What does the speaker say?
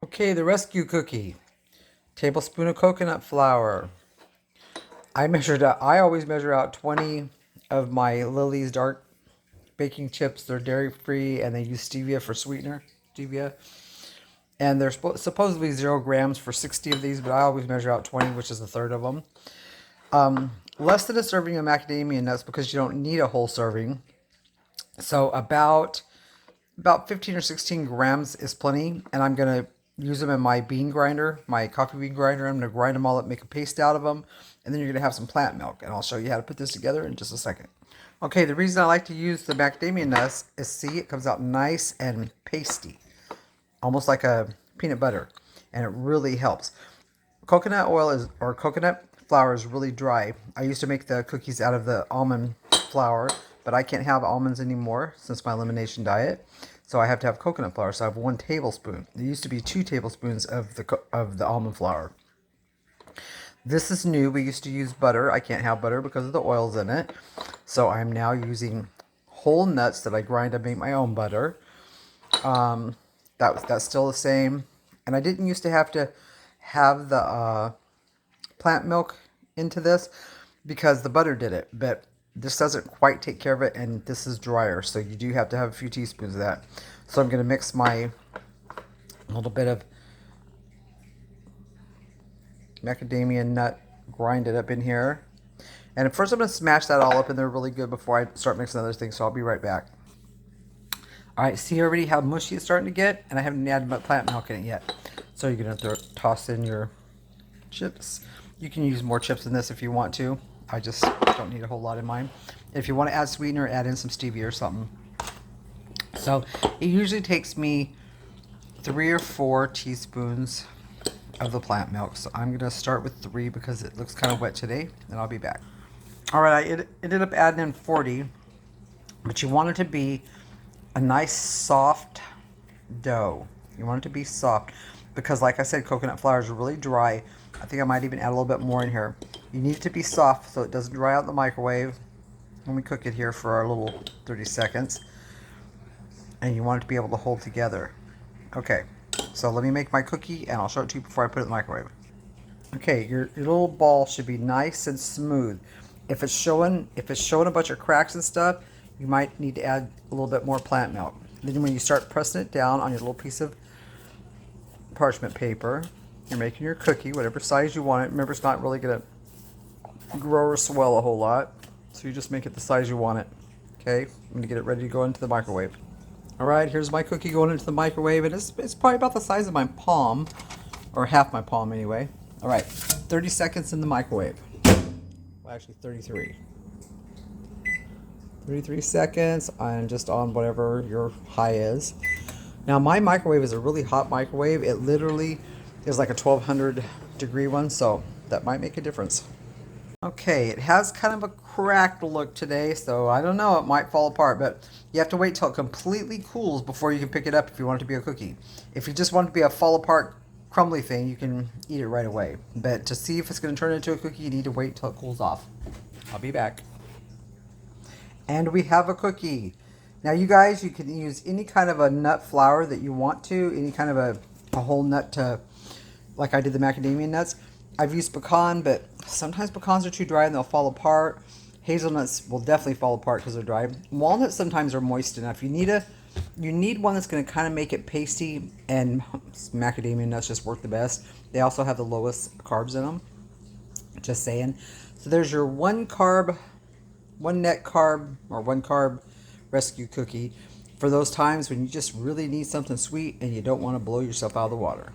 Okay, the rescue cookie. Tablespoon of coconut flour. I always measure out 20 of my Lily's dark baking chips. They're dairy free and they use stevia for sweetener. Stevia. And they're supposedly 0 grams for 60 of these, but I always measure out 20, which is a third of them. Less than a serving of macadamia nuts because you don't need a whole serving. So about 15 or 16 grams is plenty, and I'm going to use them in my bean grinder, my coffee bean grinder. I'm going to grind them all up, make a paste out of them, and then you're going to have some plant milk, and I'll show you how to put this together in just a second. Okay, the reason I like to use the macadamia nuts is, see, it comes out nice and pasty, almost like a peanut butter, and it really helps. Coconut oil or coconut flour is really dry. I used to make the cookies out of the almond flour, but I can't have almonds anymore since my elimination diet. So I have to have coconut flour. So I have 1 tablespoon. There used to be 2 tablespoons of the almond flour. This is new. We used to use butter. I can't have butter because of the oils in it. So I'm now using whole nuts that I grind to make my own butter. That's still the same. And I didn't used to have the plant milk into this because the butter did it, but this doesn't quite take care of it, and this is drier, so you do have to have a few teaspoons of that. So I'm going to mix my little bit of macadamia nut, grind it up in here, and first I'm going to smash that all up in there really good before I start mixing other things, so I'll be right back. Alright, see already how mushy it's starting to get, and I haven't added my plant milk in it yet. So you're going to toss in your chips. You can use more chips than this if you want to. I just don't need a whole lot in mine. If you want to add sweetener, add in some stevia or something. So it usually takes me 3 or 4 teaspoons of the plant milk. So I'm going to start with 3 because it looks kind of wet today, and I'll be back. Alright, I ended up adding in 40, but you want it to be a nice soft dough. You want it to be soft because, like I said, coconut flour is really dry. I think I might even add a little bit more in here. You need it to be soft so it doesn't dry out in the microwave when we cook it here for our little 30 seconds. And you want it to be able to hold together. Okay, so let me make my cookie and I'll show it to you before I put it in the microwave. Okay, your little ball should be nice and smooth. If it's showing a bunch of cracks and stuff, you might need to add a little bit more plant milk. Then when you start pressing it down on your little piece of parchment paper, you're making your cookie, whatever size you want it. Remember, it's not really going to grow or swell a whole lot, so you just make it the size you want it. Okay, I'm going to get it ready to go into the microwave. Alright, here's my cookie going into the microwave, and it's probably about the size of my palm, or half my palm anyway. Alright, 30 seconds in the microwave. Well, actually 33. 33 seconds, I'm just on whatever your high is. Now my microwave is a really hot microwave. It literally is like a 1200 degree one, so that might make a difference. Okay, it has kind of a cracked look today, so I don't know, it might fall apart, but you have to wait till it completely cools before you can pick it up if you want it to be a cookie. If you just want it to be a fall apart crumbly thing, you can eat it right away. But to see if it's going to turn into a cookie, you need to wait till it cools off. I'll be back. And we have a cookie. Now you guys, you can use any kind of a nut flour that you want to, any kind of a whole nut to, like I did the macadamia nuts. I've used pecan, but sometimes pecans are too dry and they'll fall apart. Hazelnuts will definitely fall apart because they're dry. Walnuts sometimes are moist enough. You need one that's going to kind of make it pasty, and macadamia nuts just work the best. They also have the lowest carbs in them. Just saying. So there's your 1 net carb or 1 carb rescue cookie for those times when you just really need something sweet and you don't want to blow yourself out of the water.